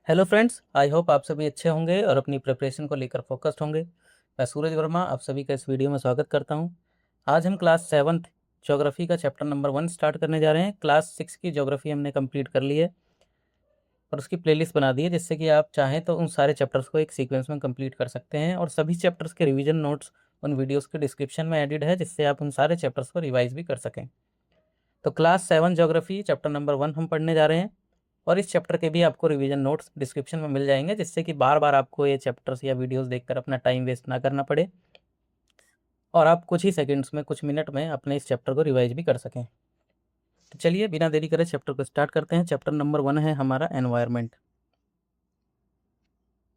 Hello friends, I hope आप सभी अच्छे होंगे और अपनी प्रिपरेशन को लेकर फोकस्ड होंगे। मैं सूरज वर्मा आप सभी का इस वीडियो में स्वागत करता हूं। आज हम क्लास सेवन्थ ज्योग्राफी का चैप्टर नंबर 1 स्टार्ट करने जा रहे हैं। क्लास 6 की ज्योग्राफी हमने कंप्लीट कर ली है और उसकी प्लेलिस्ट बना दी है, जिससे कि आप चाहें तो उन सारे चैप्टर्स को एक सीक्वेंस में कंप्लीट कर सकते हैं। और सभी चैप्टर्स के रिवीजन नोट्स उन वीडियोज़ के डिस्क्रिप्शन में एडिड है, जिससे आप उन सारे चैप्टर्स को रिवाइज भी कर सकें। तो क्लास 7 ज्योग्राफी चैप्टर नंबर 1 हम पढ़ने जा रहे हैं और इस चैप्टर के भी आपको रिवीजन नोट्स डिस्क्रिप्शन में मिल जाएंगे, जिससे कि बार बार आपको ये चैप्टर्स या वीडियोस देखकर अपना टाइम वेस्ट ना करना पड़े और आप कुछ ही सेकंड्स में, कुछ मिनट में अपने इस चैप्टर को रिवाइज भी कर सकें। तो चलिए बिना देरी करे चैप्टर को स्टार्ट करते हैं। चैप्टर नंबर 1 है हमारा एनवायरनमेंट।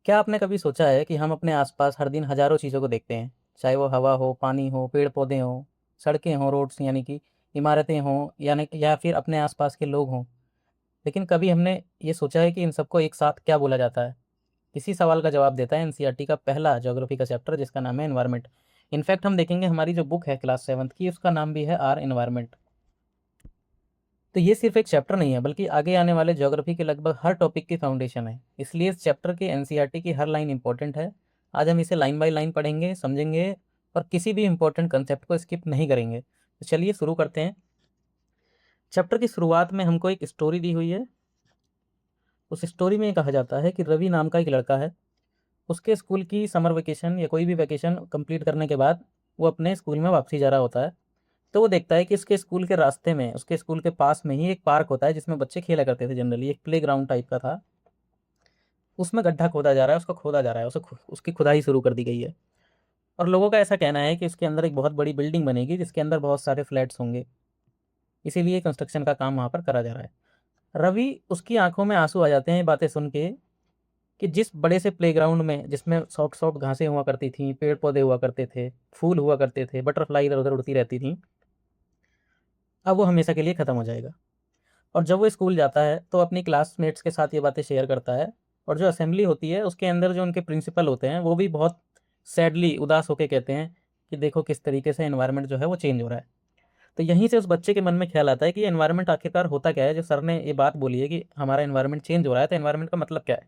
क्या आपने कभी सोचा है कि हम अपने आसपास हर दिन हजारों चीज़ों को देखते हैं, चाहे वो हवा हो, पानी हो, पेड़ पौधे हों, सड़कें हों, रोड्स यानी कि इमारतें हों, यानी या फिर अपने आसपास के लोग हों। लेकिन कभी हमने ये सोचा है कि इन सबको एक साथ क्या बोला जाता है? इसी सवाल का जवाब देता है एनसीईआरटी का पहला ज्योग्राफी का चैप्टर, जिसका नाम है एनवायरनमेंट। इनफैक्ट हम देखेंगे हमारी जो बुक है क्लास 7th की, उसका नाम भी है आर एनवायरनमेंट। तो ये सिर्फ एक चैप्टर नहीं है, बल्कि आगे आने वाले ज्योग्राफी के लगभग हर टॉपिक की फाउंडेशन है। इसलिए इस चैप्टर के एनसीईआरटी की हर लाइन इंपॉर्टेंट है। आज हम इसे लाइन बाय लाइन पढ़ेंगे, समझेंगे और किसी भी इंपॉर्टेंट कंसेप्ट को स्किप नहीं करेंगे। तो चलिए शुरू करते हैं। चैप्टर की शुरुआत में हमको एक स्टोरी दी हुई है। उस स्टोरी में कहा जाता है कि रवि नाम का एक लड़का है। उसके स्कूल की समर वेकेशन या कोई भी वेकेशन कंप्लीट करने के बाद वो अपने स्कूल में वापसी जा रहा होता है। तो वो देखता है कि उसके स्कूल के रास्ते में, उसके स्कूल के पास में ही एक पार्क होता है, जिसमें बच्चे खेला करते थे। जनरली एक प्ले ग्राउंड टाइप का था। उसमें गड्ढा खोदा जा रहा है, उसको खोदा जा रहा है, उसकी खुदाई शुरू कर दी गई है। और लोगों का ऐसा कहना है कि उसके अंदर एक बहुत बड़ी बिल्डिंग बनेगी, जिसके अंदर बहुत सारे फ्लैट्स होंगे। इसीलिए कंस्ट्रक्शन का काम वहाँ पर करा जा रहा है। रवि, उसकी आंखों में आंसू आ जाते हैं ये बातें सुन के, कि जिस बड़े से प्लेग्राउंड में, जिसमें सॉफ्ट सॉफ्ट घासें हुआ करती थी, पेड़ पौधे हुआ करते थे, फूल हुआ करते थे, बटरफ्लाई इधर उधर उड़ती रहती थी, अब वो हमेशा के लिए ख़त्म हो जाएगा। और जब वो स्कूल जाता है तो अपनी क्लासमेट्स के साथ ये बातें शेयर करता है। और जो असेंबली होती है उसके अंदर जो उनके प्रिंसिपल होते हैं, वो भी बहुत सैडली, उदास होकर कहते हैं कि देखो किस तरीके से एनवायरनमेंट जो है वो चेंज हो रहा है। तो यहीं से उस बच्चे के मन में ख्याल आता है कि एनवायरनमेंट आखिरकार होता क्या है। जो सर ने ये बात बोली है कि हमारा एनवायरनमेंट चेंज हो रहा है, तो एनवायरनमेंट का मतलब क्या है।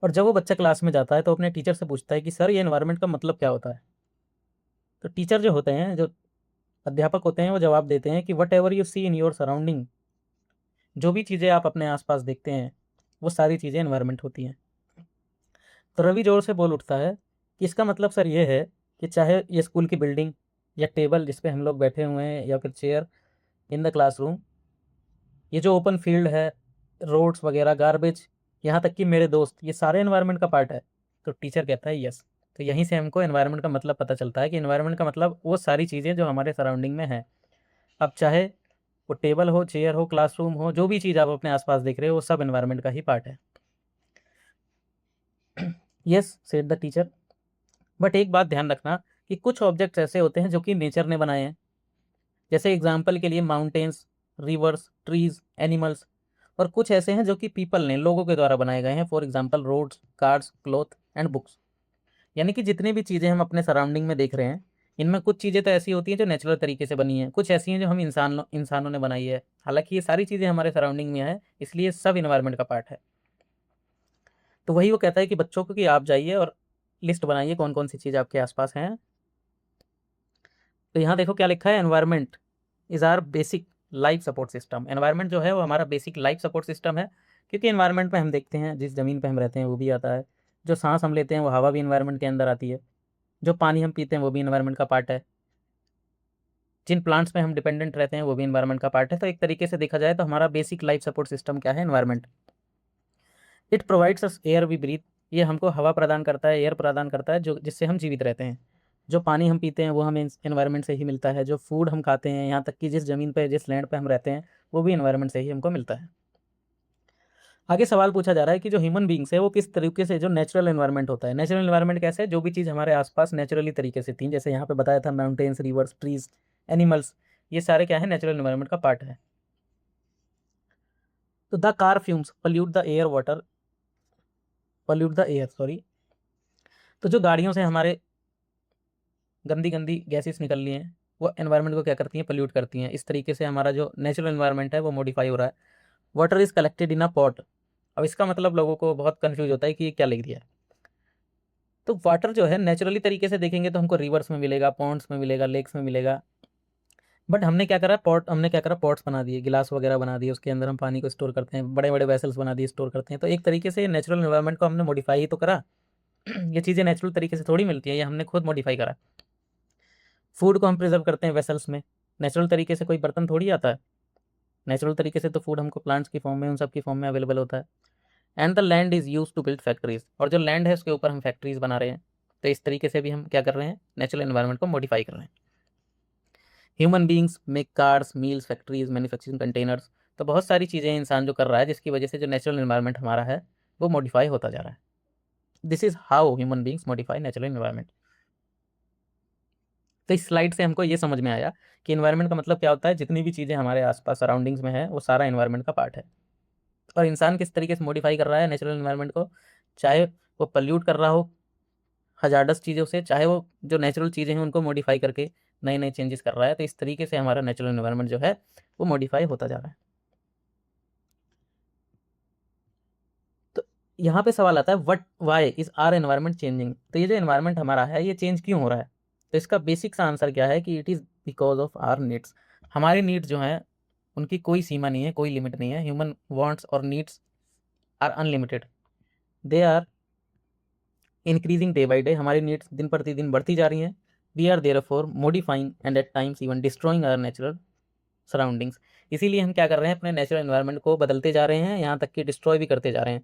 और जब वो बच्चा क्लास में जाता है तो अपने टीचर से पूछता है कि सर, ये एनवायरनमेंट का मतलब क्या होता है। तो टीचर जो होते हैं, जो अध्यापक होते हैं, वो जवाब देते हैं कि whatever you see in your surrounding, जो भी चीज़ें आप अपने आसपास देखते हैं, वो सारी चीज़ें एनवायरनमेंट होती हैं। तो रवि जोर से बोल उठता है कि इसका मतलब सर ये है कि चाहे ये स्कूल की बिल्डिंग या टेबल जिस पे हम लोग बैठे हुए हैं, या फिर चेयर इन द क्लासरूम, ये जो ओपन फील्ड है, रोड्स वगैरह, गार्बेज, यहाँ तक कि मेरे दोस्त, ये सारे एनवायरनमेंट का पार्ट है। तो टीचर कहता है यस। तो यहीं से हमको एनवायरनमेंट का मतलब पता चलता है कि एनवायरनमेंट का मतलब वो सारी चीज़ें जो हमारे सराउंडिंग में हैं। अब चाहे वो टेबल हो, चेयर हो, क्लासरूम हो, जो भी चीज़ आप अपने आसपास देख रहे हो, वो सब एनवायरनमेंट का ही पार्ट है। Yes, said the teacher. But एक बात ध्यान रखना कि कुछ ऑब्जेक्ट्स ऐसे होते हैं जो कि नेचर ने बनाए हैं। जैसे एग्जाम्पल के लिए माउंटेन्स, रिवर्स, ट्रीज, एनिमल्स। और कुछ ऐसे हैं जो कि पीपल ने, लोगों के द्वारा बनाए गए हैं। For example roads, cars, cloth and books. यानी कि जितनी भी चीज़ें हम अपने सराउंडिंग में देख रहे हैं, इनमें कुछ चीज़ें तो ऐसी होती हैं जो नेचुरल तरीके से बनी हैं, कुछ ऐसी हैं जो हम इंसानों ने बनाई है। हालांकि ये सारी चीज़ें हमारे सराउंडिंग में है, इसलिए सब इन्वायरमेंट का पार्ट है। तो वही वो कहता है कि बच्चों को कि आप जाइए और लिस्ट बनाइए कौन कौन सी चीज़ आपके आसपास हैं। तो यहाँ देखो क्या लिखा है, environment is our basic life support system. Environment जो है वो हमारा बेसिक लाइफ सपोर्ट सिस्टम है, क्योंकि एनवायरनमेंट में हम देखते हैं, जिस ज़मीन पे हम रहते हैं वो भी आता है, जो सांस हम लेते हैं वो हवा भी एनवायरनमेंट के अंदर आती है, जो पानी हम पीते हैं वो भी एनवायरनमेंट का पार्ट है, जिन प्लांट्स पे हम डिपेंडेंट रहते हैं वो भी एनवायरनमेंट का पार्ट है। तो एक तरीके से देखा जाए तो हमारा बेसिक लाइफ सपोर्ट सिस्टम क्या है, environment. It provides us air we breathe. ये हमको हवा प्रदान करता है, एयर प्रदान करता है, जो जिससे हम जीवित रहते हैं। जो पानी हम पीते हैं वो हमें एनवायरनमेंट से ही मिलता है। जो फूड हम खाते हैं, यहाँ तक कि जिस ज़मीन पे, जिस लैंड पे हम रहते हैं, वो भी एनवायरनमेंट से ही हमको मिलता है। आगे सवाल पूछा जा रहा है कि जो ह्यूमन बींग्स है वो किस तरीके से, जो नेचुरल एनवायरनमेंट होता है, नेचुरल एनवायरनमेंट कैसे है, जो भी चीज़ हमारे आसपास नेचुरली तरीके से थी, जैसे यहाँ पे बताया था माउंटेन्स, रिवर्स, ट्रीज, एनिमल्स, ये सारे क्या है, नेचुरल एनवायरनमेंट का पार्ट है। तो the car fumes pollute the air water, pollute the air sorry. तो जो गाड़ियों से हमारे गंदी गंदी गैसेस निकल रही हैं, वो एनवायरनमेंट को क्या करती हैं, पल्यूट करती हैं। इस तरीके से हमारा जो नेचुरल एनवायरनमेंट है वो मॉडिफाई हो रहा है। Water is collected in a pot. अब इसका मतलब लोगों को बहुत कन्फ्यूज होता है कि ये क्या लिख दिया है। तो वाटर जो है नेचुरली तरीके से देखेंगे तो हमको रिवर्स में मिलेगा, पॉन्ड्स में मिलेगा, लेक्स में मिलेगा। बट हमने क्या करा, पॉट्स बना दिए, गिलास वगैरह बना दिए, उसके अंदर हम पानी को स्टोर करते हैं, बड़े बड़े वेसल्स बना दिए, स्टोर करते हैं। तो एक तरीके से नेचुरल इन्वायरमेंट को हमने मॉडिफाई ही तो करा। ये चीज़ें नेचुरल तरीके से थोड़ी मिलती है, ये हमने खुद मॉडिफाई करा। फूड को हम प्रिजर्व करते हैं वेसल्स में, नेचुरल तरीके से कोई बर्तन थोड़ी आता है। नेचुरल तरीके से तो फूड हमको प्लांट्स की फॉर्म में, उन सब की फॉर्म में अवेलेबल होता है। And the land is use to build factories, और जो लैंड है उसके ऊपर हम फैक्ट्रीज बना रहे हैं। तो इस तरीके से भी हम क्या कर रहे हैं, नेचुरल एनवायरनमेंट को मॉडिफाई कर रहे हैं। Human beings make cars, meals, factories, manufacturing containers. तो बहुत सारी चीज़ें इंसान जो कर रहा है, जिसकी वजह से जो नेचुरल एनवायरनमेंट हमारा है वो मॉडिफाई होता जा रहा है। This is how human beings modify natural environment. तो इस स्लाइड से हमको ये समझ में आया कि एनवायरनमेंट का मतलब क्या होता है। जितनी भी चीज़ें हमारे आसपास सराउंडिंग्स में है वो सारा एनवायरनमेंट का पार्ट है। और इंसान किस तरीके से मॉडिफाई कर रहा है नेचुरल एनवायरनमेंट को, चाहे वो पल्यूट कर रहा हो हजार्डस चीज़ों से, चाहे वो जो नेचुरल चीज़ें हैं उनको मॉडिफाई करके नए नए चेंजेस कर रहा है। तो इस तरीके से हमारा नेचुरल एनवायरनमेंट जो है वो मॉडिफाई होता जा रहा है। तो यहाँ पे सवाल आता है, what why is our environment changing. तो ये जो एनवायरनमेंट हमारा है ये चेंज क्यों हो रहा है। तो इसका बेसिक सा आंसर क्या है कि it is because of our needs. हमारी नीड्स जो हैं उनकी कोई सीमा नहीं है, कोई लिमिट नहीं है। ह्यूमन वांट्स और needs are unlimited, they are increasing day by day. हमारी नीड्स दिन प्रतिदिन बढ़ती जा रही हैं। We are there for modifying and at times even destroying our natural surroundings. इसीलिए हम क्या कर रहे हैं, अपने नेचुरल एनवायरनमेंट को बदलते जा रहे हैं, यहाँ तक कि डिस्ट्रॉय भी करते जा रहे हैं।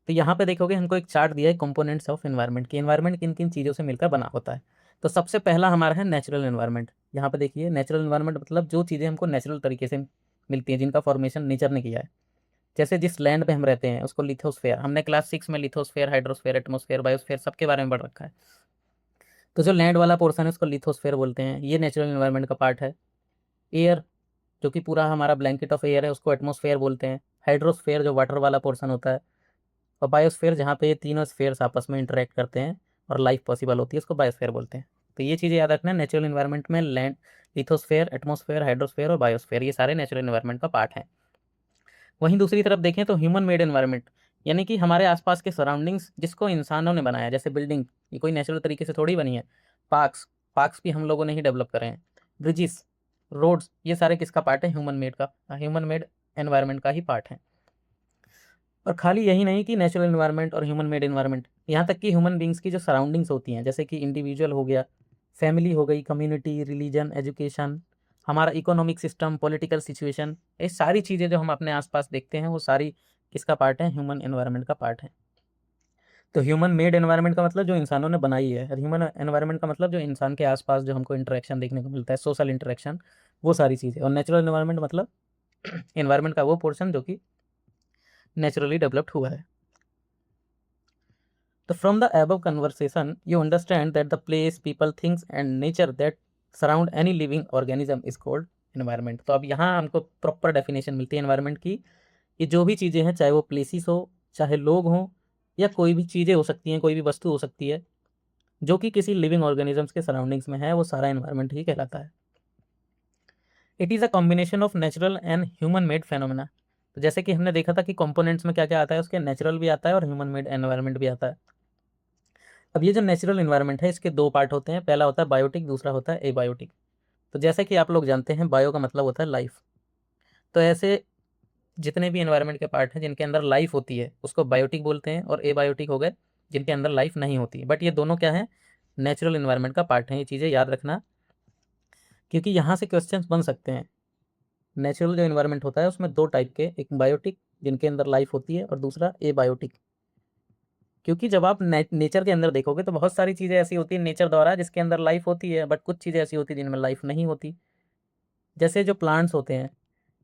तो यहाँ पे देखोगे हमको एक चार्ट दिया है कंपोनेंट्स ऑफ एनवायरनमेंट की, एनवायरनमेंट किन किन चीज़ों से मिलकर बना होता है। तो सबसे पहला हमारा है नेचुरल एनवायरनमेंट। यहाँ पे देखिए नेचुरल एनवायरनमेंट मतलब जो चीज़ें हमको नेचुरल तरीके से मिलती हैं, जिनका फॉर्मेशन नेचर ने किया है। जैसे जिस लैंड पे हम रहते हैं उसको लिथोस्फेयर, हमने क्लास 6 में लिथोस्फेयर, हाइड्रोस्फेयर, एटमोस्फेयर, बायोस्फेयर सबके बारे में पढ़ रखा है। तो जो लैंड वाला पोर्सन है उसको लिथोस्फेयर बोलते हैं, ये नेचुरल एनवायरनमेंट का पार्ट है। एयर जो कि पूरा हमारा ब्लैंकेट ऑफ एयर है उसको एटमोस्फेयर बोलते हैं। हाइड्रोस्फेयर जो वाटर वाला पोर्सन होता है, और बायोस्फेयर जहाँ पे ये तीनों स्फेयर्स आपस में इंटरेक्ट करते हैं और लाइफ पॉसिबल होती है, उसको बायोस्फेयर बोलते हैं। तो ये चीज़ें याद रखना है, नेचुरल एनवायरनमेंट में लैंड, लिथोस्फेयर, एटमोस्फेयर, हाइड्रोस्फेयर और बायोस्फेयर ये सारे नेचुरल एनवायरनमेंट का पार्ट हैं। वहीं दूसरी तरफ देखें तो ह्यूमन मेड एनवायरनमेंट, यानी कि हमारे आसपास के सराउंडिंग्स जिसको इंसानों ने बनाया। जैसे बिल्डिंग, ये कोई नेचुरल तरीके से थोड़ी बनी है। पार्क्स, पार्क्स भी हम लोगों ने ही डेवलप करे हैं। ब्रिजेस, रोड्स, ये सारे किसका पार्ट है, ह्यूमन मेड का, ह्यूमन मेड एनवायरनमेंट का ही पार्ट है। और खाली यही नहीं कि नेचुरल एनवायरनमेंट और ह्यूमन मेड एनवायरनमेंट, यहाँ तक कि ह्यूमन बींग्स की जो सराउंडिंग्स होती हैं, जैसे कि इंडिविजुअल हो गया, फैमिली हो गई, कम्युनिटी, रिलीजन, एजुकेशन, हमारा इकोनॉमिक सिस्टम, पॉलिटिकल सिचुएशन, ये सारी चीज़ें जो हम अपने आसपास देखते हैं वो सारी किसका पार्ट है, ह्यूमन एनवायरनमेंट का पार्ट है। तो ह्यूमन मेड एनवायरनमेंट का मतलब जो इंसानों ने बनाई है, और ह्यूमन एनवायरनमेंट का मतलब जो इंसान के आसपास जो हमको इंटरेक्शन देखने को मिलता है, सोशल इंटरेक्शन, वो सारी चीज़ें। और नेचुरल एनवायरनमेंट मतलब एनवायरनमेंट का वो पोर्शन जो कि नेचुरली डेवलप्ड हुआ है। So from the above conversation, you understand that the place, people, things and nature that surround any living organism is called environment। तो अब यहाँ हमको प्रॉपर डेफिनेशन मिलती है एनवायरनमेंट की। ये जो भी चीज़ें हैं, चाहे वो प्लेसिस हो, चाहे लोग हों, या कोई भी चीज़ें हो सकती हैं, कोई भी वस्तु हो सकती है जो कि किसी लिविंग ऑर्गेनिजम्स के सराउंडिंग्स में है, वो सारा एनवायरनमेंट ही कहलाता है। It is a combination of natural and human made phenomena. तो जैसे कि हमने देखा था कि कंपोनेंट्स में क्या क्या आता है, उसके नेचुरल भी आता है और ह्यूमन मेड एनवायरनमेंट भी आता है। अब ये जो नेचुरल इन्वायरमेंट है इसके दो पार्ट होते हैं, पहला होता है बायोटिक, दूसरा होता है एबायोटिक। तो जैसे कि आप लोग जानते हैं बायो का मतलब होता है लाइफ। तो ऐसे जितने भी इन्वायरमेंट के पार्ट हैं जिनके अंदर लाइफ होती है उसको बायोटिक बोलते हैं, और एबायोटिक हो गए जिनके अंदर लाइफ नहीं होती। बट ये दोनों क्या है, नेचुरल इन्वायरमेंट का पार्ट है। ये चीज़ें याद रखना, क्योंकि यहाँ से क्वेश्चंस बन सकते हैं। नेचुरल जो इन्वायरमेंट होता है उसमें दो टाइप के, एक बायोटिक जिनके अंदर लाइफ होती है और दूसरा एबायोटिक। क्योंकि जब आप नेचर के अंदर देखोगे तो बहुत सारी चीज़ें ऐसी होती हैं नेचर द्वारा जिसके अंदर लाइफ होती है, बट कुछ चीज़ें ऐसी होती हैं जिनमें लाइफ नहीं होती। जैसे जो प्लांट्स होते हैं,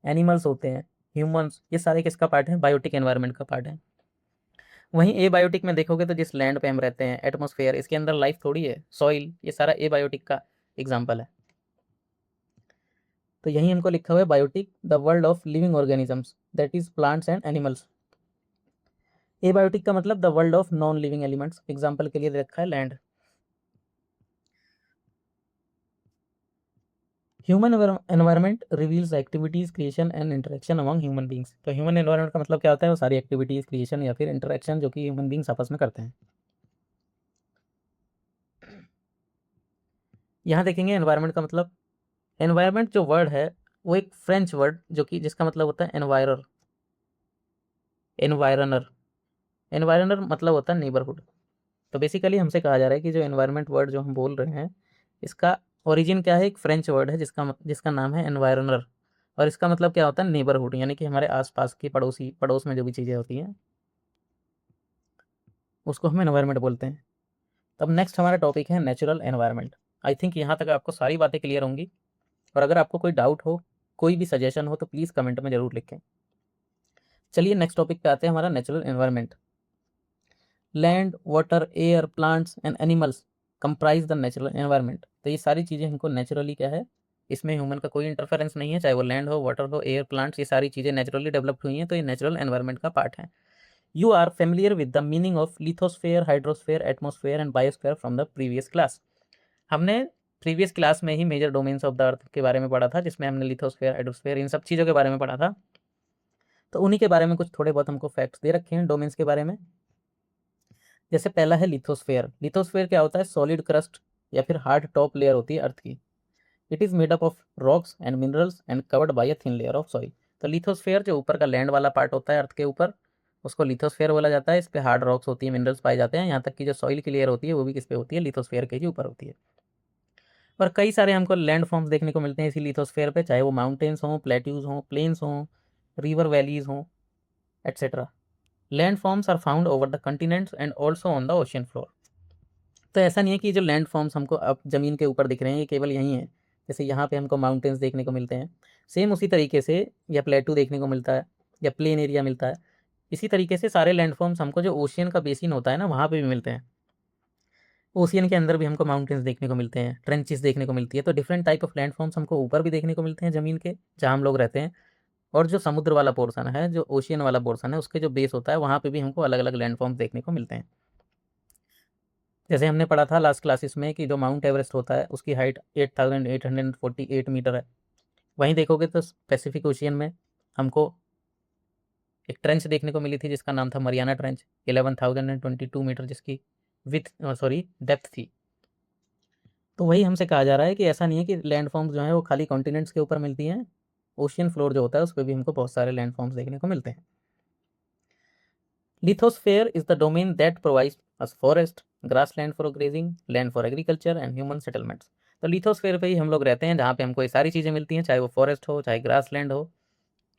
एनिमल्स होते हैं, ह्यूमंस, ये सारे किसका पार्ट है, बायोटिक एनवायरनमेंट का पार्ट है। वहीं ए बायोटिक में देखोगे तो जिस लैंड पे हम रहते हैं, एटमोस्फेयर, इसके अंदर लाइफ थोड़ी है, सॉइल, ये सारा ए बायोटिक का एग्जाम्पल है। तो यही हमको लिखा हुआ है biotic, the world of living organisms that is plants and animals. Abiotic का मतलब the world of non living elements, example के लिए दे रखा है land. Human environment reveals activities creation and interaction among human beings. तो ह्यूमन एनवायरनमेंट का मतलब क्या होता है? वो सारी एक्टिविटीज क्रिएशन या फिर इंटरेक्शन जो कि ह्यूमन बींग्स आपस में करते हैं। यहाँ देखेंगे एनवायरनमेंट का मतलब, एनवायरनमेंट जो वर्ड है वो एक फ्रेंच वर्ड जो कि जिसका मतलब होता है एनवायरर, एनवायरनर। एनवायरनर मतलब होता है नेबरहुड। तो बेसिकली हमसे कहा जा रहा है कि जो एनवायरनमेंट वर्ड जो हम बोल रहे हैं, इसका ओरिजिन क्या है? एक फ्रेंच वर्ड है जिसका जिसका नाम है एनवायरनर, और इसका मतलब क्या होता है? नेबरहुड, यानी कि हमारे आसपास की पड़ोसी, पड़ोस में जो भी चीज़ें होती हैं उसको हम एनवायरनमेंट बोलते हैं। तब नेक्स्ट हमारा टॉपिक है नेचुरल एनवायरनमेंट। आई थिंक यहाँ तक आपको सारी बातें क्लियर होंगी, और अगर आपको कोई डाउट हो, कोई भी सजेशन हो, तो प्लीज़ कमेंट में ज़रूर लिखें। चलिए नेक्स्ट टॉपिक पे आते हैं, हमारा natural environment. Land, water, air, plants and animals comprise the natural environment. तो ये सारी चीज़ें हमको नेचुरली क्या है, इसमें ह्यूमन का कोई इंटरफेरेंस नहीं है, चाहे वो लैंड हो, वाटर हो, एयर, प्लांट्स, ये सारी चीज़ें नेचुरली डेवलप्ड हुई हैं, तो ये नेचुरल एनवायरनमेंट का पार्ट है। You are familiar with the meaning of lithosphere, hydrosphere, atmosphere and biosphere from the previous class. हमने प्रीवियस क्लास में ही major domains of the earth के बारे में पढ़ा था, जिसमें हमने लिथोस्फेयर, हाइड्रोस्फेयर, इन सब चीज़ों के बारे में पढ़ा था। तो उन्हीं के बारे में कुछ थोड़े बहुत हमको फैक्ट्स दे रखे हैं डोमेन्स के बारे में। जैसे पहला है लिथोस्फेयर। लिथोस्फेयर क्या होता है? सॉलिड क्रस्ट या फिर हार्ड टॉप लेयर होती है अर्थ की। It is made up of rocks and minerals and covered by a thin layer of soil. तो लिथोस्फेयर जो ऊपर का लैंड वाला पार्ट होता है अर्थ के ऊपर, उसको लिथोस्फेयर बोला जाता है। इस पे हार्ड रॉक्स होती है, मिनरल्स पाए जाते हैं, यहाँ तक कि जो सॉइल की लेयर होती है वो भी किस पे होती है? लिथोस्फेयर के ही ऊपर होती है। और कई सारे हमको लैंड फॉर्म्स देखने को मिलते हैं इसी लिथोस्फेयर पे, चाहे वो माउंटेन्स हों, प्लेट्यूज हों, प्लेन्स हों, रिवर वैलीज हों, etcetera. Land forms are found over the continents and also on the ocean floor. तो ऐसा नहीं है कि जो लैंड फॉर्म्स हमको अब ज़मीन के ऊपर दिख रहे हैं ये केवल यहीं है। जैसे यहाँ पे हमको माउंटेन्स देखने को मिलते हैं, सेम उसी तरीके से या प्लेटू देखने को मिलता है या प्लेन एरिया मिलता है, इसी तरीके से सारे लैंड फॉर्म्स हमको जो ओशियन का बेसिन होता है ना, वहाँ पे भी मिलते हैं। ओशियन के अंदर भी हमको माउंटेन्स देखने को मिलते हैं, ट्रेंचेस देखने को मिलती है। तो different type of land forms हमको ऊपर भी देखने को मिलते हैं ज़मीन के, जहाँ हम लोग रहते हैं। और जो समुद्र वाला पोर्सन है, जो ओशियन वाला पोर्सन है, उसके जो बेस होता है वहाँ पे भी हमको अलग अलग लैंड फॉर्म्स देखने को मिलते हैं। जैसे हमने पढ़ा था लास्ट क्लासेस में कि जो माउंट एवरेस्ट होता है उसकी हाइट 8848 मीटर है। वहीं देखोगे तो पैसिफिक ओशियन में हमको एक ट्रेंच देखने को मिली थी जिसका नाम था मरियाना ट्रेंच, 11,022 मीटर जिसकी डेप्थ थी। तो वही हमसे कहा जा रहा है कि ऐसा नहीं है कि लैंड फॉर्म्स जो है वो खाली कॉन्टिनेंट्स के ऊपर मिलती हैं, ओशियन फ्लोर जो होता है उस पर भी हमको बहुत सारे लैंड फॉर्म्स देखने को मिलते हैं। Lithosphere is the domain that provides us forest, grassland for grazing, land for agriculture and human settlements. तो लिथोस्फेयर पे ही हम लोग रहते हैं, जहाँ पे हमको ये सारी चीज़ें मिलती हैं, चाहे वो फॉरेस्ट हो, चाहे ग्रासलैंड हो,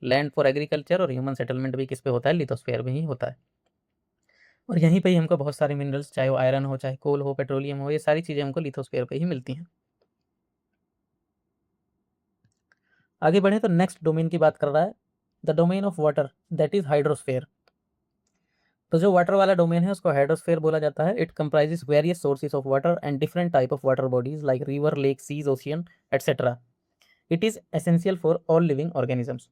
लैंड फॉर एग्रीकल्चर, और ह्यूमन सेटलमेंट भी किस पे होता है? लिथोस्फेयर में ही होता है। और यहीं पे ही हमको बहुत सारे मिनरल्स, चाहे वो आयरन हो, चाहे कोल हो, पेट्रोलियम हो, ये सारी चीज़ें हमको लिथोस्फेयर पे ही मिलती हैं। आगे बढ़े तो नेक्स्ट डोमेन की बात कर रहा है, the domain of water, that is hydrosphere. तो जो वाटर वाला डोमेन है उसको हाइड्रोस्फेयर बोला जाता है। It comprises various sources of water and different type of water bodies like river, lake, seas, ocean etcetera. It is essential for all living organisms.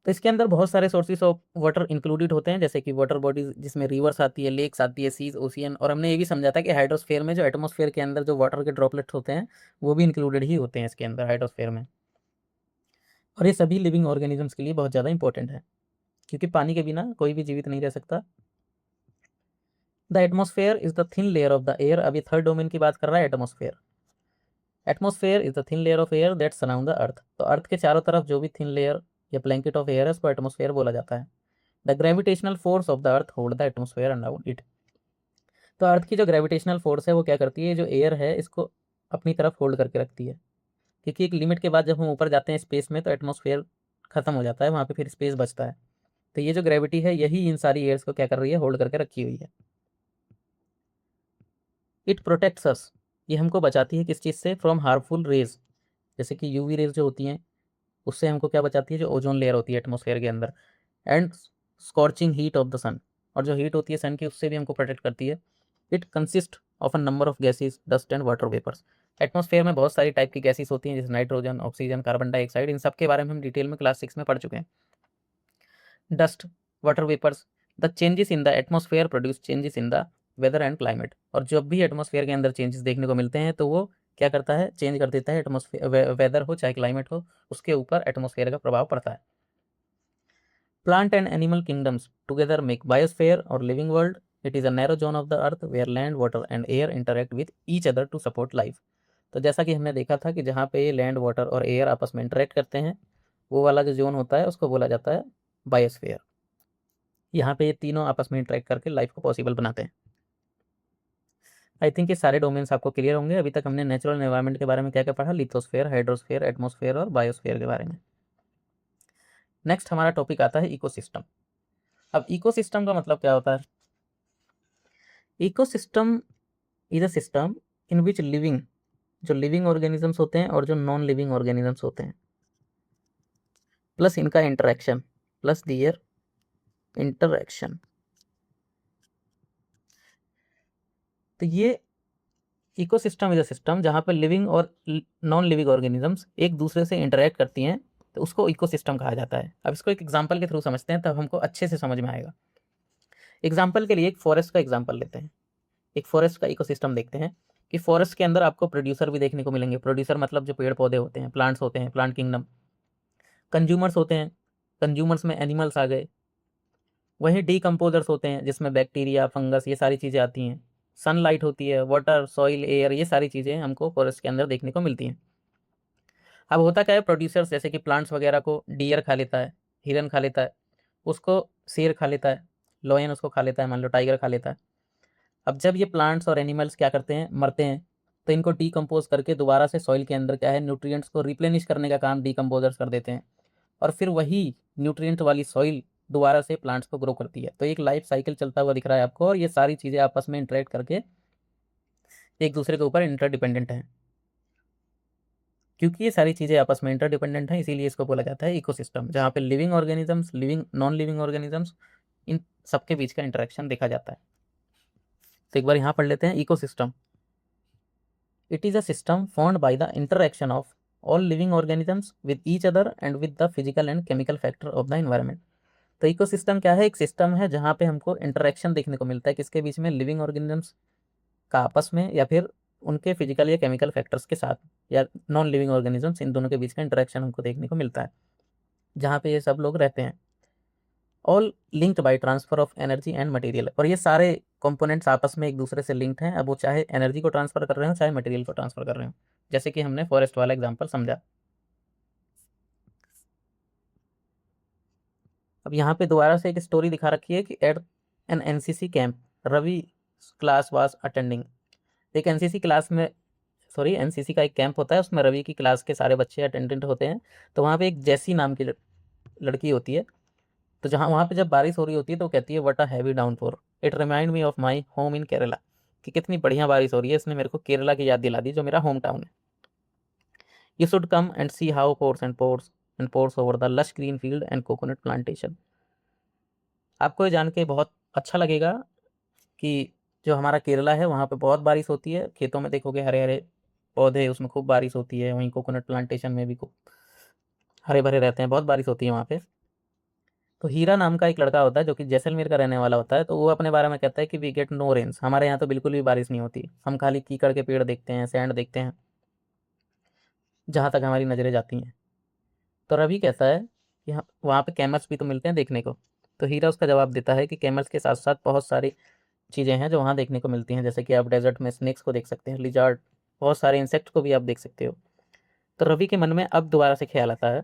तो इसके अंदर बहुत सारे सोर्सेज ऑफ वाटर इंक्लूडेड होते हैं, जैसे कि वाटर बॉडीज जिसमें रिवर्स आती है, लेक्स आती है, सीज, ओशियन। और हमने ये भी समझा था कि हाइड्रोस्फेयर में जो एटमॉस्फेयर के अंदर जो वाटर के ड्रॉपलेट्स होते हैं वो भी इंक्लूडेड ही होते हैं इसके अंदर, हाइड्रोस्फेयर में। और ये सभी लिविंग ऑर्गेनिजम्स के लिए बहुत ज़्यादा इंपॉर्टेंट है, क्योंकि पानी के बिना कोई भी जीवित नहीं रह सकता। The atmosphere is the thin layer of the air. अब ये थर्ड डोमेन की बात कर रहा है, atmosphere. Atmosphere is the thin layer of air that surround the earth. तो अर्थ के चारों तरफ जो भी थिन लेयर या ब्लैंकेट ऑफ एयर है उसको एटमॉस्फेयर बोला जाता है। The gravitational force of the earth hold the atmosphere around it. तो अर्थ की जो ग्रेविटेशनल फोर्स है वो क्या करती है? जो एयर है इसको अपनी तरफ होल्ड करके रखती है, क्योंकि एक लिमिट के बाद जब हम ऊपर जाते हैं स्पेस में तो एटमॉस्फेयर खत्म हो जाता है, वहाँ पे फिर स्पेस बचता है। तो ये जो ग्रेविटी है यही इन सारी एयर्स को क्या कर रही है? होल्ड करके रखी हुई है। इट प्रोटेक्ट्स अस, ये हमको बचाती है किस चीज़ से? फ्रॉम हार्मफुल रेज, जैसे कि यूवी रेज जो होती हैं उससे हमको क्या बचाती है? जो ओजोन लेयर होती है एटमॉस्फेयर के अंदर। And scorching heat of the sun, और जो हीट होती है सन की उससे भी हमको प्रोटेक्ट करती है। It consist of a number of gases, dust and water vapours. Atmosphere में बहुत सारी टाइप की गैसेस होती हैं, जैसे नाइट्रोजन, ऑक्सीजन, कार्बन डाइऑक्साइड। इन सब के बारे में हम डिटेल में क्लास 6 में पढ़ चुके हैं। Dust, water vapours, the changes in the atmosphere produce changes in the weather and climate. और जब भी एटमॉस्फेयर के अंदर चेंजेस देखने को मिलते हैं तो वो क्या करता है, चेंज कर देता है एटमॉस्फेयर, वेदर हो चाहे क्लाइमेट हो, उसके ऊपर एटमॉस्फेयर का प्रभाव पड़ता है। Plant and animal kingdoms together make biosphere और living world. It is a narrow zone of the earth where land water and air interact with each other to support life. तो जैसा कि हमने देखा था कि जहाँ पे लैंड वाटर और एयर आपस में इंटरेक्ट करते हैं, वो वाला जो जोन होता है उसको बोला जाता है बायोस्फेयर। यहाँ पे ये तीनों आपस में इंटरेक्ट करके लाइफ को पॉसिबल बनाते हैं। आई थिंक ये सारे डोमेन्स आपको क्लियर होंगे। अभी तक हमने नेचुरल एनवायरनमेंट के बारे में क्या क्या पढ़ा, लिथोस्फेयर, हाइड्रोस्फेयर, एटमॉस्फेयर और बायोस्फेयर के बारे में। नेक्स्ट हमारा टॉपिक आता है इकोसिस्टम। अब इकोसिस्टम का मतलब क्या होता है? Ecosystem is a system in which living, जो लिविंग ऑर्गेनिजम्स होते हैं और जो नॉन लिविंग ऑर्गेनिजम्स होते हैं, प्लस इनका इंटरेक्शन, प्लस दियर इंटरेक्शन। तो ये इकोसिस्टम इज अ सिस्टम जहाँ पर लिविंग और नॉन लिविंग ऑर्गेनिजम्स एक दूसरे से इंटरेक्ट करती हैं, तो उसको इकोसिस्टम कहा जाता है। अब इसको एक एग्जांपल के थ्रू समझते हैं, तब हमको अच्छे से समझ में आएगा। एग्जांपल के लिए एक फॉरेस्ट का एग्जांपल लेते हैं। एक फॉरेस्ट का इकोसिस्टम देखते हैं कि फॉरेस्ट के अंदर आपको प्रोड्यूसर भी देखने को मिलेंगे। प्रोड्यूसर मतलब जो पेड़ पौधे होते हैं, प्लांट्स होते हैं, प्लांट किंगडम। कंज्यूमर्स होते हैं, कंज्यूमर्स में एनिमल्स आ गए। वहीं डीकम्पोजर्स होते हैं जिसमें बैक्टीरिया, फंगस, ये सारी चीज़ें आती हैं। सनलाइट होती है, वाटर, सॉइल, एयर, ये सारी चीज़ें हमको फॉरेस्ट के अंदर देखने को मिलती हैं। अब होता क्या है, प्रोड्यूसर्स जैसे कि प्लांट्स वगैरह को डियर खा लेता है, हिरन खा लेता है, उसको शेर खा लेता है, लॉयन उसको खा लेता है, मान लो टाइगर खा लेता है। अब जब ये प्लांट्स और एनिमल्स क्या करते हैं, मरते हैं, तो इनको डीकम्पोज करके दोबारा से सॉइल के अंदर क्या है, न्यूट्रिएंट्स को रिप्लेनिश करने का काम डीकम्पोजर्स कर देते हैं, और फिर वही न्यूट्रिएंट वाली सॉइल दोबारा से प्लांट्स को ग्रो करती है। तो एक लाइफ साइकिल चलता हुआ दिख रहा है आपको, और ये सारी चीज़ें आपस में इंटरेक्ट करके एक दूसरे के ऊपर इंटरडिपेंडेंट हैं। क्योंकि ये सारी चीज़ें आपस में इंटरडिपेंडेंट हैं, इसीलिए इसको बोला जाता है इकोसिस्टम, जहाँ पे living organisms, living non living organisms, इन सबके बीच का इंटरेक्शन देखा जाता है। तो एक बार यहाँ पढ़ लेते हैं ecosystem. It is a system formed by the interaction of all living organisms with each other and with the physical and chemical factor of the environment। तो इकोसिस्टम क्या है? एक सिस्टम है जहाँ पे हमको इंटरेक्शन देखने को मिलता है, किसके बीच में, लिविंग ऑर्गेनिजम्स का आपस में, या फिर उनके फिजिकल या केमिकल फैक्टर्स के साथ, या नॉन लिविंग ऑर्गेनिजम्स, इन दोनों के बीच का इंटरेक्शन हमको देखने को मिलता है, जहाँ पे ये सब लोग रहते हैं। All linked by transfer of energy and material. और ये सारे कंपोनेंट्स आपस में एक दूसरे से लिंक्ड हैं। अब वो चाहे एनर्जी को ट्रांसफर कर रहे हो, चाहे मटेरियल को ट्रांसफर कर रहे हो, जैसे कि हमने फॉरेस्ट वाला एग्जांपल समझा। अब यहाँ पे दोबारा से एक स्टोरी दिखा रखी है कि at an NCC camp Ravi class was attending. एक एनसीसी क्लास में, सॉरी, एनसीसी का एक कैंप होता है, उसमें रवि की क्लास के सारे बच्चे अटेंडेंट होते हैं। तो वहाँ पे एक जैसी नाम की लड़की होती है। तो जहाँ वहाँ पे जब बारिश हो रही होती है तो वो कहती है, what a heavy downpour, it remind me of my home in Kerala. कि कितनी बढ़िया बारिश हो रही है, इसने मेरे को केरला की याद दिला दी, जो मेरा होम टाउन है। You should come and see how pores over the lush green field and coconut plantation. आपको ये जान के बहुत अच्छा लगेगा कि जो हमारा केरला है वहाँ पे बहुत बारिश होती है। खेतों में देखोगे हरे हरे पौधे, उसमें खूब बारिश होती है। वहीं कोकोनट प्लांटेशन में भी खूब हरे भरे रहते हैं, बहुत बारिश होती है वहाँ पे। तो हीरा नाम का एक लड़का होता है जो कि जैसलमेर का रहने वाला होता है। तो वो अपने बारे में कहता है कि वी गेट नो रेन्स, हमारे यहाँ तो बिल्कुल भी बारिश नहीं होती, हम खाली कीकड़ के पेड़ देखते हैं, सैंड देखते हैं, जहाँ तक हमारी नज़रें जाती हैं। तो रवि कहता है कि वहाँ पे कैमल्स भी तो मिलते हैं देखने को। तो हीरा उसका जवाब देता है कि कैमल्स के साथ साथ बहुत सारी चीज़ें हैं जो वहाँ देखने को मिलती हैं, जैसे कि आप डेजर्ट में स्नेक्स को देख सकते हैं, लिजार्ड, बहुत सारे इंसेक्ट को भी आप देख सकते हो। तो रवि के मन में अब दोबारा से ख्याल आता है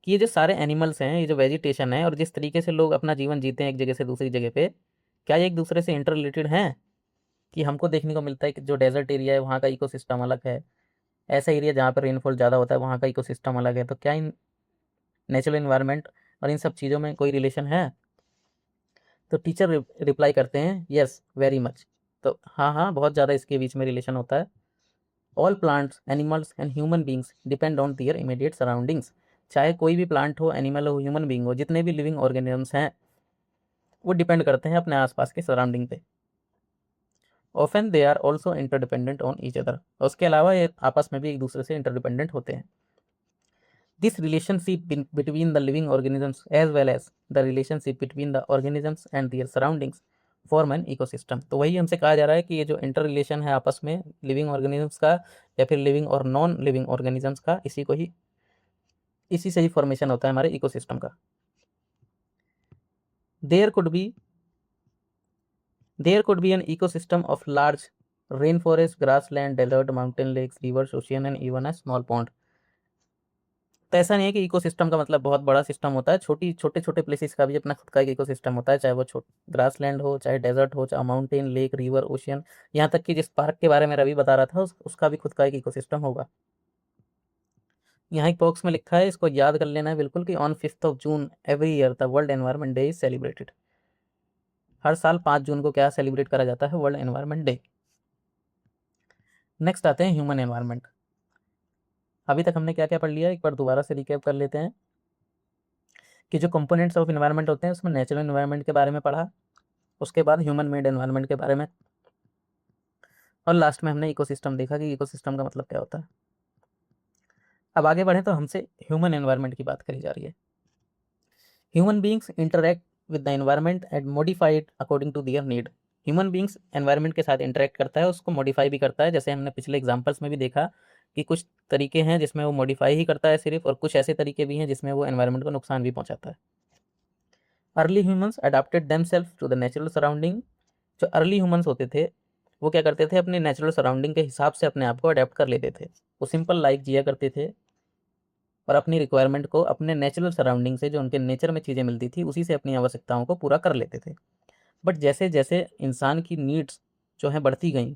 कि ये जो सारे एनिमल्स हैं, ये जो वेजिटेशन है, और जिस तरीके से लोग अपना जीवन जीते हैं एक जगह से दूसरी जगह पे, क्या ये एक दूसरे से इंटर रिलेटेड हैं? कि हमको देखने को मिलता है कि जो डेजर्ट एरिया है वहाँ का इकोसिस्टम अलग है, ऐसा एरिया जहाँ पर रेनफॉल ज़्यादा होता है वहाँ का इकोसिस्टम अलग है। तो क्या इन नेचुरल इन्वायरमेंट और इन सब चीज़ों में कोई रिलेशन है? तो टीचर रिप्लाई करते हैं, यस वेरी मच। तो हाँ हाँ, बहुत ज़्यादा इसके बीच में रिलेशन होता है। All plants, animals and human beings depend on their immediate surroundings. चाहे कोई भी प्लांट हो, एनिमल हो, ह्यूमन बींग हो, जितने भी लिविंग ऑर्गेनिजम्स हैं वो डिपेंड करते हैं अपने आसपास के सराउंडिंग पे। Often they are also interdependent on each other. उसके अलावा ये आपस में भी एक दूसरे से इंटरडिपेंडेंट होते हैं। This relationship between the living organisms as well as the relationship between the organisms and their surroundings form an ecosystem. तो वही हमसे कहा जा रहा है कि ये जो इंटर रिलेशन है आपस में लिविंग ऑर्गेनिजम्स का या फिर लिविंग और नॉन लिविंग ऑर्गेनिजम्स का, इसी से ही फॉर्मेशन होता है हमारे इकोसिस्टम का। There could be an ecosystem of large rain forest, grass land, desert, mountain, lakes, rivers, ocean and even a small pond. तो ऐसा नहीं है कि इकोसिस्टम का मतलब बहुत बड़ा सिस्टम होता है, छोटे छोटे प्लेसेस का भी अपना खुद का एक इकोसिस्टम होता है, चाहे वो ग्रास लैंड हो, चाहे डेजर्ट हो, चाहे माउंटेन, लेक, रिवर, ओशियन। यहाँ तक कि जिस पार्क के बारे में रवि बता रहा था उसका भी खुद का एक इकोसिस्टम होगा। यहाँ एक बॉक्स में लिखा है, इसको याद कर लेना है बिल्कुल, कि on 5 June every year the world environment day is celebrated. हर साल 5 जून को क्या सेलिब्रेट करा जाता है? World environment day. नेक्स्ट आते हैं ह्यूमन एनवायरनमेंट। अभी तक हमने क्या क्या पढ़ लिया, एक बार दोबारा से रिकैप कर लेते हैं कि जो कंपोनेंट्स ऑफ एनवायरनमेंट होते हैं उसमें नेचुरल एनवायरनमेंट के बारे में पढ़ा, उसके बाद ह्यूमन मेड एनवायरनमेंट के बारे में, और लास्ट में हमने इकोसिस्टम देखा कि इकोसिस्टम का मतलब क्या होता है। अब आगे बढ़े तो हमसे ह्यूमन एनवायरनमेंट की बात करी जा रही है। Human beings interact with the environment and modify it according to their need. Human beings environment के साथ इंटरैक्ट करता है, उसको मॉडिफाई भी करता है, जैसे हमने पिछले एग्जांपल्स में भी देखा कि कुछ तरीके हैं जिसमें वो मॉडिफाई ही करता है सिर्फ, और कुछ ऐसे तरीके भी हैं जिसमें वो एनवायरनमेंट को नुकसान भी पहुंचाता है। Early humans adapted themselves to the natural surrounding. जो अर्ली ह्यूमंस होते थे वो क्या करते थे, अपने नेचुरल सराउंडिंग के हिसाब से अपने आप को अडेप्ट कर लेते थे। वो सिंपल लाइफ जिया करते थे और अपनी रिक्वायरमेंट को अपने नेचुरल सराउंडिंग से, जो उनके नेचर में चीज़ें मिलती थी, उसी से अपनी आवश्यकताओं को पूरा कर लेते थे। बट जैसे जैसे इंसान की नीड्स जो हैं बढ़ती गई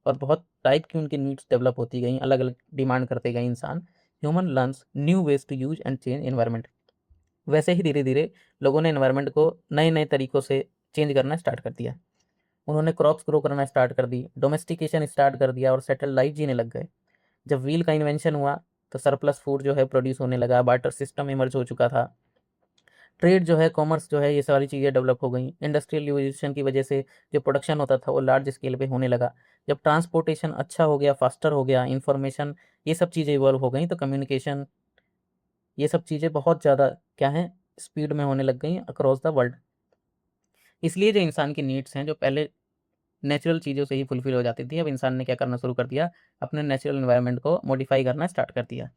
और बहुत टाइप की उनकी नीड्स डेवलप होती गई, अलग अलग डिमांड करते गए इंसान, human learns new ways to use and change environment. वैसे ही धीरे धीरे लोगों ने एनवायरनमेंट को नए नए तरीकों से चेंज करना स्टार्ट कर दिया। उन्होंने क्रॉप्स ग्रो करना स्टार्ट कर दी, डोमेस्टिकेशन स्टार्ट कर दिया और सेटल लाइफ जीने लग गए। जब व्हील का इन्वेंशन हुआ तो सरप्लस फूड जो है प्रोड्यूस होने लगा, बार्टर सिस्टम इमर्ज हो चुका था, ट्रेड जो है, कॉमर्स जो है, ये सारी चीज़ें डेवलप हो गई। इंडस्ट्रियल रिवोल्यूशन की वजह से जो प्रोडक्शन होता था वो लार्ज स्केल पे होने लगा। जब ट्रांसपोर्टेशन अच्छा हो गया, फास्टर हो गया, इंफॉर्मेशन, ये सब चीज़ें इवॉल्व हो गई, तो कम्युनिकेशन, ये सब चीज़ें बहुत ज़्यादा क्या है, स्पीड में होने लग गई अक्रॉस द वर्ल्ड। इसलिए जो इंसान की नीड्स हैं, जो पहले नेचुरल चीज़ों से ही फुलफिल हो जाती थी, अब इंसान ने क्या करना शुरू कर दिया, अपने नेचुरल एनवायरनमेंट को मॉडिफाई करना स्टार्ट कर दिया।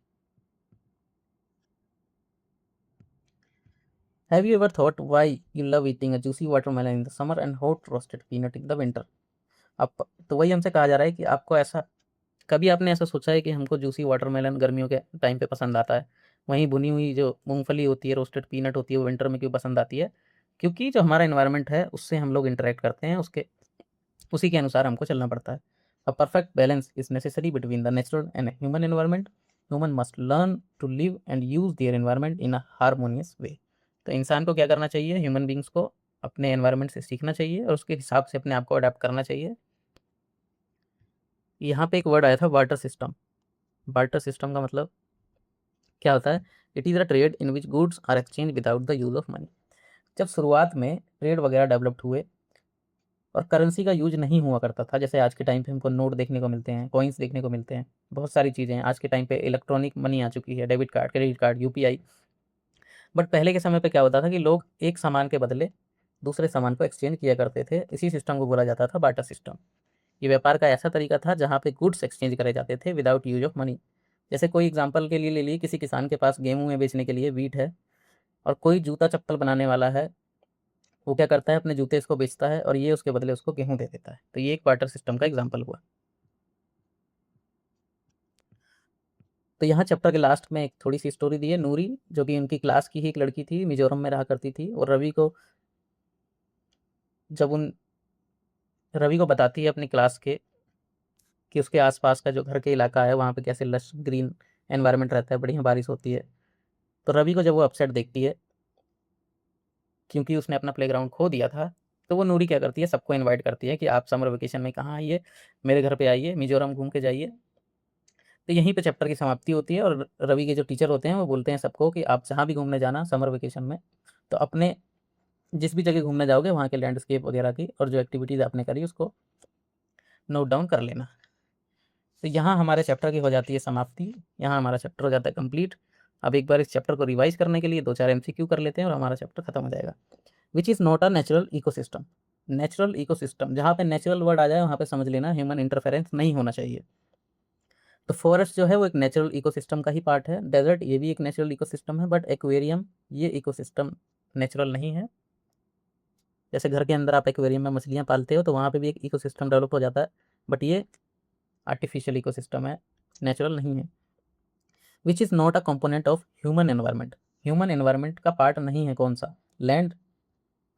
Have you ever thought why you love eating a juicy watermelon in the summer and hot roasted peanut in the winter? अब तो वही हमसे कहा जा रहा है कि आपको ऐसा, कभी आपने ऐसा सोचा है कि हमको जूसी वाटरमेलन गर्मियों के टाइम पे पसंद आता है, वहीं भुनी हुई जो मूंगफली होती है, रोस्टेड पीनट होती है, वो विंटर में क्यों पसंद आती है? क्योंकि जो हमारा एनवायरनमेंट है उससे हम लोग इंटरेक्ट करते हैं, उसके उसी के अनुसार हमको चलना पड़ता है। A perfect balance is necessary between the natural and human environment. Human must learn to live and use their environment in a harmonious way. तो इंसान को क्या करना चाहिए, ह्यूमन बींग्स को अपने एनवायरनमेंट से सीखना चाहिए और उसके हिसाब से अपने आप को अडेप्ट करना चाहिए। यहाँ पे एक वर्ड आया था, वाटर सिस्टम। वाटर सिस्टम का मतलब क्या होता है? It is a trade in which goods are exchange without the use of money. जब शुरुआत में ट्रेड वगैरह डेवलप्ड हुए और करेंसी का यूज नहीं हुआ करता था, जैसे आज के टाइम पे हमको नोट देखने को मिलते हैं, कॉइन्स देखने को मिलते हैं, बहुत सारी चीज़ें हैं। आज के टाइम पे इलेक्ट्रॉनिक मनी आ चुकी है, debit card, credit card, UPI. But पहले के समय पे क्या होता था कि लोग एक सामान के बदले दूसरे सामान को एक्सचेंज किया करते थे। इसी सिस्टम को बोला जाता था बार्टर सिस्टम। ये व्यापार का ऐसा तरीका था जहाँ पे गुड्स एक्सचेंज करे जाते थे विदाउट यूज ऑफ मनी। जैसे कोई एग्जांपल के लिए ले लिए, किसी किसान के पास गेहूं में बेचने के लिए वीट है, और कोई जूता चप्पल बनाने वाला है, वो क्या करता है, अपने जूते इसको बेचता है और ये उसके बदले उसको गेहूं दे देता है। तो ये एक बार्टर सिस्टम का एग्जाम्पल हुआ। तो यहाँ चैप्टर के लास्ट में एक थोड़ी सी स्टोरी दी है। नूरी, जो कि उनकी क्लास की ही एक लड़की थी, मिजोरम में रहा करती थी, और जब उन रवि को बताती है अपनी क्लास के कि उसके आसपास का जो घर के इलाका है वहाँ पे कैसे लश ग्रीन एनवायरनमेंट रहता है, बढ़िया बारिश होती है। तो रवि को जब वो अपसेट देखती है क्योंकि उसने अपना प्लेग्राउंड खो दिया था, तो वो नूरी क्या करती है, सबको इनवाइट करती है कि आप समर वेकेशन में कहाँ आइए, मेरे घर पे आइए, मिजोरम घूम के जाइए। तो यहीं पे चैप्टर की समाप्ति होती है और रवि के जो टीचर होते हैं वो बोलते हैं सबको कि आप जहाँ भी घूमने जाना समर वेकेशन में, तो अपने जिस भी जगह घूमने जाओगे वहाँ के लैंडस्केप वगैरह की और जो एक्टिविटीज़ आपने करी उसको नोट डाउन कर लेना। तो यहाँ हमारे चैप्टर की हो जाती है समाप्ति, यहाँ हमारा चैप्टर हो जाता है कंप्लीट। अब एक बार इस चैप्टर को रिवाइज करने के लिए 2-4 एमसीक्यू कर लेते हैं और हमारा चैप्टर खत्म हो जाएगा। Which is not a natural ecosystem. Natural ecosystem, जहाँ पे नेचुरल वर्ड आ जाए वहाँ पे समझ लेना ह्यूमन इंटरफेरेंस नहीं होना चाहिए। तो फॉरेस्ट जो है वो एक नेचुरल इकोसिस्टम का ही पार्ट है। डेजर्ट ये भी एक नेचुरल इकोसिस्टम है, बट एक्वेरियम ये इकोसिस्टम नेचुरल नहीं है। जैसे घर के अंदर आप एक्वेरियम में मछलियाँ पालते हो तो वहाँ पे भी एक इकोसिस्टम डेवलप हो जाता है, बट ये आर्टिफिशियल इकोसिस्टम है, नेचुरल नहीं है। Which is not a component of human environment, human environment का पार्ट नहीं है। कौन सा? Land,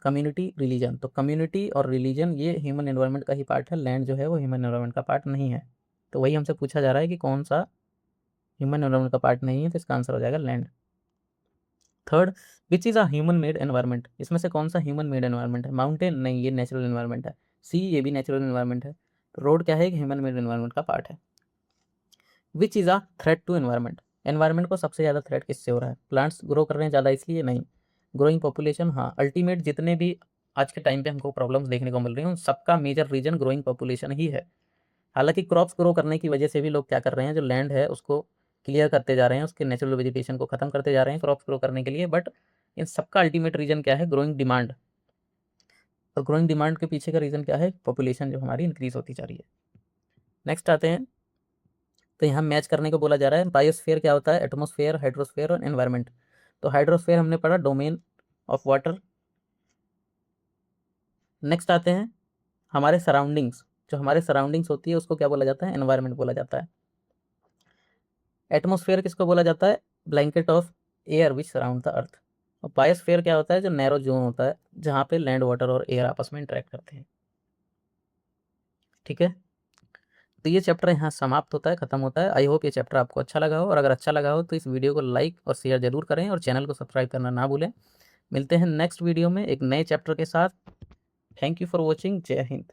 community, religion. तो कम्युनिटी और रिलीजन ये ह्यूमन एनवायरनमेंट का ही पार्ट है, लैंड जो है वो ह्यूमन एनवायरनमेंट का पार्ट नहीं है। तो वही हमसे पूछा जा रहा है कि कौन सा ह्यूमन एनवायरनमेंट का पार्ट नहीं है, तो इसका आंसर हो जाएगा land. Third, which is a human made environment, इसमें से कौन सा ह्यूमन मेड एनवायरनमेंट है? माउंटेन नहीं, ये नेचुरल एनवायरनमेंट है। सी ये भी नेचुरल एनवायरनमेंट है। तो रोड क्या है? ह्यूमन मेड एनवायरनमेंट का पार्ट है। Which is a threat to environment, environment को सबसे ज़्यादा थ्रेट किससे हो रहा है? प्लांट्स ग्रो कर रहे हैं ज़्यादा इसलिए? नहीं। ग्रोइंग पॉपुलेशन, हाँ। अल्टीमेट जितने भी आज के टाइम पे हमको प्रॉब्लम्स देखने को मिल रही हैं उन सबका मेजर रीजन ग्रोइंग पॉपुलेशन ही है। हालांकि क्रॉप्स ग्रो करने की वजह से भी लोग क्या कर रहे हैं, जो लैंड है उसको क्लियर करते जा रहे हैं, उसके नेचुरल वेजिटेशन को खत्म करते जा रहे हैं क्रॉप्स ग्रो करने के लिए, बट इन सबका अल्टीमेट रीजन क्या है? Growing demand. और ग्रोइंग डिमांड के पीछे का रीजन क्या है? पॉपुलेशन जो हमारी इंक्रीज होती जा रही है। नेक्स्ट आते हैं, तो यहाँ मैच करने को बोला जा रहा है। बायोस्फीयर क्या होता है? एटमॉस्फेयर, हाइड्रोस्फीयर और एनवायरनमेंट। तो हाइड्रोस्फीयर हमने पढ़ा, डोमेन ऑफ वाटर। नेक्स्ट आते हैं हमारे सराउंडिंग्स, जो हमारे सराउंडिंग्स होती है उसको क्या बोला जाता है? एनवायरनमेंट बोला जाता है। एटमॉस्फेयर किसको बोला जाता है? Blanket of air which surround the earth. और बायोस्फीयर क्या होता है? जो नैरो जोन होता है जहाँ पे लैंड, वाटर और एयर आपस में इंटरेक्ट करते हैं। ठीक है, तो ये चैप्टर यहाँ समाप्त होता है, खत्म होता है। आई होप ये चैप्टर आपको अच्छा लगा हो, और अगर अच्छा लगा हो तो इस वीडियो को लाइक और शेयर जरूर करें और चैनल को सब्सक्राइब करना ना भूलें। मिलते हैं नेक्स्ट वीडियो में एक नए चैप्टर के साथ। Thank you for watching. जय हिंद।